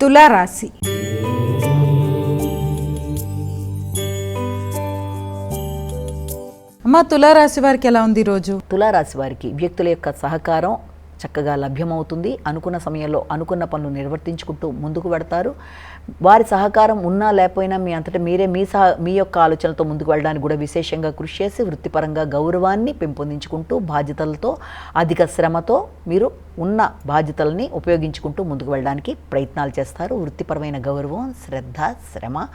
తులారాశి. అమ్మ, తులారాశి వారికి ఎలా ఉంది ఈరోజు? తులారాశి వారికి వ్యక్తుల యొక్క సహకారం చక్కగా లభ్యమవుతుంది. అనుకున్న సమయంలో అనుకున్న పనులు నిర్వర్తించుకుంటూ ముందుకు పెడతారు. వారి సహకారం ఉన్నా లేకపోయినా మీ అంతటా మీరే మీ యొక్క ఆలోచనలతో ముందుకు వెళ్ళడానికి కూడా విశేషంగా కృషి చేసి వృత్తిపరంగా గౌరవాన్ని పెంపొందించుకుంటూ బాధ్యతలతో అధిక శ్రమతో మీరు ఉన్న బాధ్యతలని ఉపయోగించుకుంటూ ముందుకు వెళ్ళడానికి ప్రయత్నాలు చేస్తారు. వృత్తిపరమైన గౌరవం, శ్రద్ధ, శ్రమ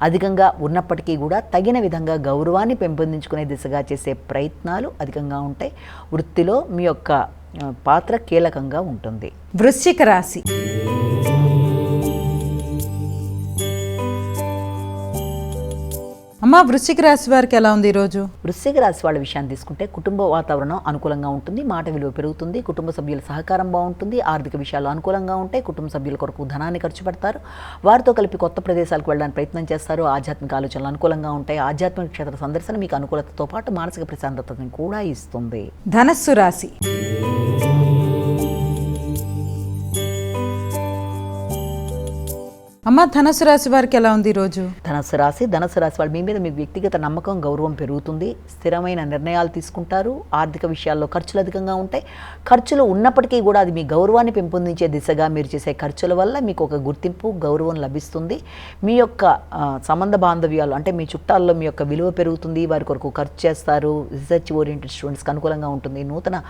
అధికంగా ఉన్నప్పటికీ కూడా తగిన విధంగా గౌరవాన్ని పెంపొందించుకునే దిశగా చేసే ప్రయత్నాలు అధికంగా ఉంటాయి. వృత్తిలో మీ యొక్క పాత్ర కీలకంగా ఉంటుంది. వృశ్చిక రాశి. అమ్మ, వృశ్చిక రాశి వారికి ఎలా ఉంది ఈరోజు? వృశ్చిక రాశి వాళ్ళ విషయాన్ని తీసుకుంటే కుటుంబ వాతావరణం అనుకూలంగా ఉంటుంది. మాట విలువ పెరుగుతుంది. కుటుంబ సభ్యుల సహకారం బాగుంటుంది. ఆర్థిక విషయాలు అనుకూలంగా ఉంటాయి. కుటుంబ సభ్యుల కొరకు ధనాన్ని ఖర్చు పెడతారు. వారితో కలిపి కొత్త ప్రదేశాలకు వెళ్ళడానికి ప్రయత్నం చేస్తారు. ఆధ్యాత్మిక ఆలోచనలు అనుకూలంగా ఉంటాయి. ఆధ్యాత్మిక క్షేత్ర సందర్శన మీకు అనుకూలతతో పాటు మానసిక ప్రశాంతతను కూడా ఇస్తుంది. ధనస్సు రాశి. అమ్మ, ధనుసు రాశి వారికి ఎలా ఉంది ఈరోజు? ధనుసు రాశి వాళ్ళ మీ మీద మీకు వ్యక్తిగత నమ్మకం, గౌరవం పెరుగుతుంది. స్థిరమైన నిర్ణయాలు తీసుకుంటారు. ఆర్థిక విషయాల్లో ఖర్చులు అధికంగా ఉంటాయి. ఖర్చులు ఉన్నప్పటికీ కూడా అది మీ గౌరవాన్ని పెంపొందించే దిశగా మీరు చేసే ఖర్చుల వల్ల మీకు ఒక గుర్తింపు, గౌరవం లభిస్తుంది. మీ యొక్క సంబంధ బాంధవ్యాలు అంటే మీ చుట్టాల్లో మీ యొక్క విలువ పెరుగుతుంది. వారి కొరకు ఖర్చు చేస్తారు. రీసెర్చ్ ఓరియంటెడ్ స్టూడెంట్స్కి అనుకూలంగా ఉంటుంది. నూతన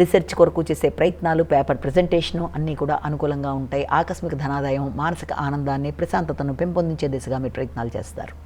రీసెర్చ్ కొరకు చేసే ప్రయత్నాలు, పేపర్ ప్రజెంటేషను అన్నీ కూడా అనుకూలంగా ఉంటాయి. ఆకస్మిక ధనాదాయం, మానసిక ఆనందాన్ని, ప్రశాంతతను పెంపొందించే దిశగా మీరు ప్రయత్నాలు చేస్తారు.